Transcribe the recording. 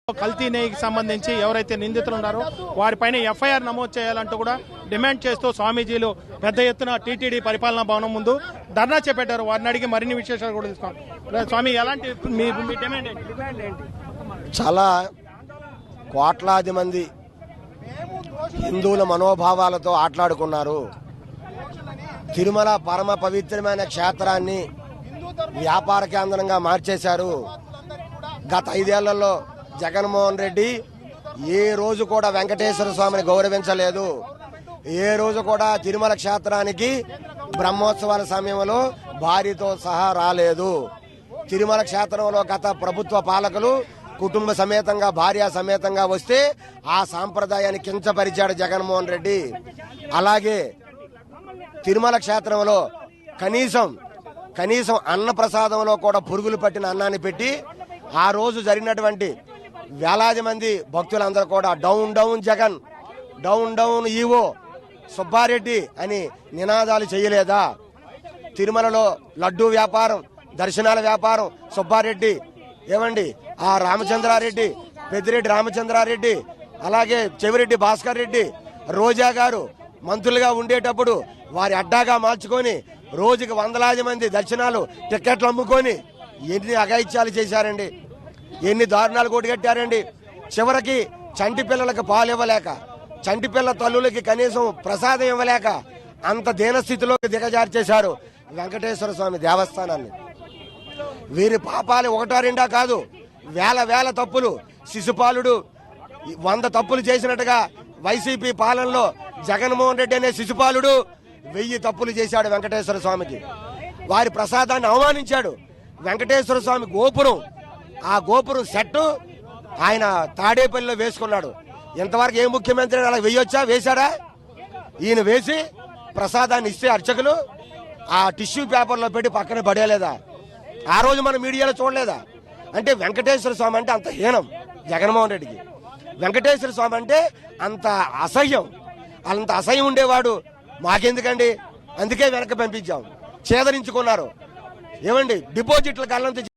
కల్తీ నెయ్యికి సంబంధించి ఎవరైతే నిందితులు ఉన్నారో వారిపైన ఎఫ్ఐఆర్ నమోదు చేయాలంటూ కూడా డిమాండ్ చేస్తూ స్వామీజీలు పెద్ద ఎత్తున టీటీడీ పరిపాలనా భవనం ముందు ధర్నా చేపట్టారు. వారిని అడిగి మరిన్ని విశేషాలు కూడా తీసుకోండి. స్వామి, ఎలాంటి మీ డిమాండ్ ఏంటి? చాలా కోట్లాది మంది హిందువుల మనోభావాలతో ఆటలాడుకున్నారు. తిరుమల పరమ పవిత్రమైన క్షేత్రాన్ని వ్యాపార కేంద్రంగా మార్చేశారు. గత 5 ఏళ్లలో జగన్మోహన్ రెడ్డి ఏ రోజు కూడా వెంకటేశ్వర స్వామిని గౌరవించలేదు. ఏ రోజు కూడా తిరుమల క్షేత్రానికి బ్రహ్మోత్సవాల సమయంలో భార్యతో సహా రాలేదు. తిరుమల క్షేత్రంలో గత ప్రభుత్వ పాలకులు కుటుంబ సమేతంగా భార్య సమేతంగా వస్తే ఆ సాంప్రదాయాన్ని కించపరిచాడు జగన్మోహన్ రెడ్డి. అలాగే తిరుమల క్షేత్రంలో కనీసం అన్న ప్రసాదంలో కూడా పురుగులు పట్టిన అన్నాన్ని పెట్టి ఆ రోజు జరిగినటువంటి వేలాది మంది భక్తులందరూ కూడా down down Jagan, down down EO Subbareddy అని నినాదాలు చేయలేదా? తిరుమలలో లడ్డూ వ్యాపారం, దర్శనాల వ్యాపారం సుబ్బారెడ్డి, ఏమండి ఆ రామచంద్రారెడ్డి, పెద్దిరెడ్డి రామచంద్రారెడ్డి, అలాగే చెవిరెడ్డి భాస్కర్ రెడ్డి, రోజా గారు మంత్రులుగా ఉండేటప్పుడు వారి అడ్డాగా మార్చుకొని రోజుకి వందలాది మంది దర్శనాలు టికెట్లు అమ్ముకొని ఎన్ని అఘాయిత్యాలు చేశారండి, ఎన్ని దారుణాలు కొట్టుకట్టారండి. చివరికి చంటి పిల్లలకు పాలు ఇవ్వలేక, చంటి పిల్ల తల్లులకి కనీసం ప్రసాదం ఇవ్వలేక అంత దీనస్థితిలోకి దిగజార్చేశారు వెంకటేశ్వర స్వామి దేవస్థానాన్ని. వీరి పాపాలు 1-2 కాదు, వేల తప్పులు. శిశుపాలుడు 100 తప్పులు చేసినట్టుగా వైసీపీ పాలనలో జగన్మోహన్ రెడ్డి అనే శిశుపాలుడు 1000 తప్పులు చేశాడు వెంకటేశ్వర స్వామికి. వారి ప్రసాదాన్ని అవమానించాడు. వెంకటేశ్వర స్వామి గోపురం, ఆ గోపురం సెట్ ఆయన తాడేపల్లిలో వేసుకున్నాడు. ఇంతవరకు ఏ ముఖ్యమంత్రి అలా వేయొచ్చా? వేశాడా? ఈయన వేసి ప్రసాదాన్ని ఇస్తే అర్చకులు ఆ టిష్యూ పేపర్లో పెట్టి పక్కన పడేలేదా? ఆ రోజు మన మీడియాలో చూడలేదా? అంటే వెంకటేశ్వర స్వామి అంటే అంత హీనం జగన్మోహన్ రెడ్డికి. వెంకటేశ్వర స్వామి అంటే అంత అసహ్యం. అంత అసహ్యం ఉండేవాడు మాకెందుకండి, అందుకే వెనక పంపించాం. చేదరించుకున్నారు. ఏమండి డిపాజిట్ల కళ్ళంతా